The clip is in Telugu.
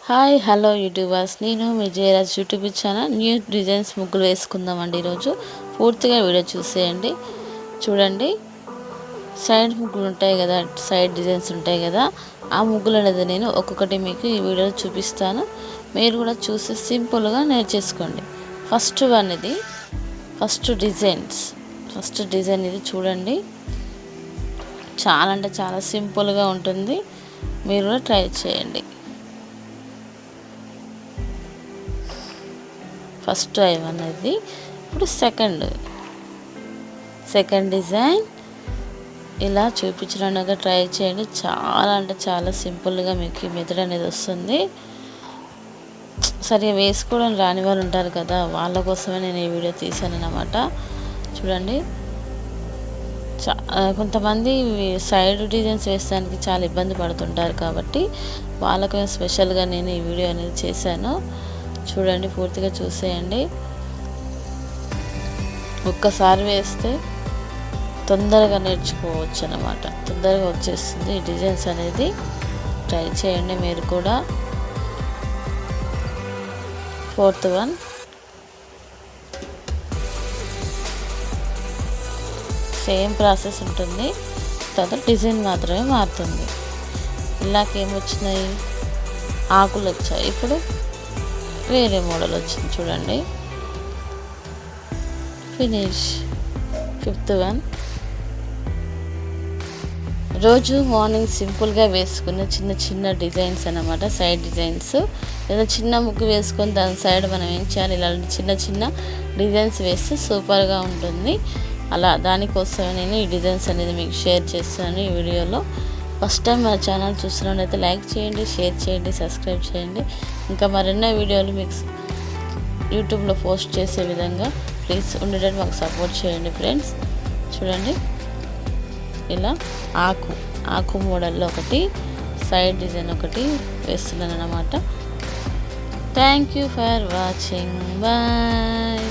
హాయ్ హలో యూట్యూబర్స్, నేను మీ Jayaraj YouTube channel. New designs ముగ్గులు వేసుకుందామండి. ఈరోజు పూర్తిగా వీడియో చూసేయండి. చూడండి, సైడ్ ముగ్గులు ఉంటాయి కదా, సైడ్ డిజైన్స్ ఉంటాయి కదా, ఆ ముగ్గులు అనేది నేను ఒక్కొక్కటి మీకు ఈ వీడియోలో చూపిస్తాను. మీరు కూడా చూసి సింపుల్గా నేర్చేసుకోండి. ఫస్ట్ డిజైన్ ఇది చూడండి. చాలా అంటే చాలా సింపుల్గా ఉంటుంది. మీరు కూడా ట్రై చేయండి. ఫస్ట్ అనేది ఇప్పుడు సెకండ్ డిజైన్ ఇలా చూపించడానికి ట్రై చేయండి. చాలా అంటే చాలా సింపుల్గా మీకు ఈ మెథడ్ అనేది వస్తుంది. సరిగా వేసుకోవడం రాని వాళ్ళు ఉంటారు కదా, వాళ్ళ కోసమే నేను ఈ వీడియో తీశాను అన్నమాట. చూడండి, కొంతమంది సైడ్ డిజైన్స్ వేయడానికి చాలా ఇబ్బంది పడుతుంటారు కాబట్టి వాళ్ళకు స్పెషల్గా నేను ఈ వీడియో అనేది చేశాను. చూడండి, పూర్తిగా చూసేయండి. ఒక్కసారి వేస్తే తొందరగా నేర్చుకోవచ్చు అన్నమాట, తొందరగా వచ్చేస్తుంది ఈ డిజైన్స్ అనేది. ట్రై చేయండి మీరు కూడా. ఫోర్త్ వన్ సేమ్ ప్రాసెస్ ఉంటుంది, తర్వాత డిజైన్ మాత్రమే మారుతుంది. ఇలాకేమొచ్చినాయి, ఆకులు వచ్చాయి. ఇప్పుడు వేరే మోడల్ వచ్చింది చూడండి. ఫినిష్. ఫిఫ్త్ వన్ రోజు మార్నింగ్ సింపుల్గా వేసుకున్న చిన్న చిన్న డిజైన్స్ అన్నమాట, సైడ్ డిజైన్స్. లేదా చిన్న ముగ్గు వేసుకొని దాని సైడ్ మనం ఏం చేయాలి, ఇలాంటి చిన్న చిన్న డిజైన్స్ వేస్తే సూపర్గా ఉంటుంది. అలా దానికోసమే నేను ఈ డిజైన్స్ అనేది మీకు షేర్ చేస్తాను ఈ వీడియోలో. ఫస్ట్ టైం మన ఛానల్ చూస్తున్నట్లయితే లైక్ చేయండి, షేర్ చేయండి, సబ్స్క్రైబ్ చేయండి. ఇంకా మరెన్నో వీడియోలు మీకు యూట్యూబ్లో పోస్ట్ చేసే విధంగా ప్లీజ్ ఉండేటట్టు మాకు సపోర్ట్ చేయండి ఫ్రెండ్స్. చూడండి, ఇలా ఆకు మోడల్లో ఒకటి, సైడ్ డిజైన్ ఒకటి వేస్తున్నాను అన్నమాట. Thank you for watching. Bye.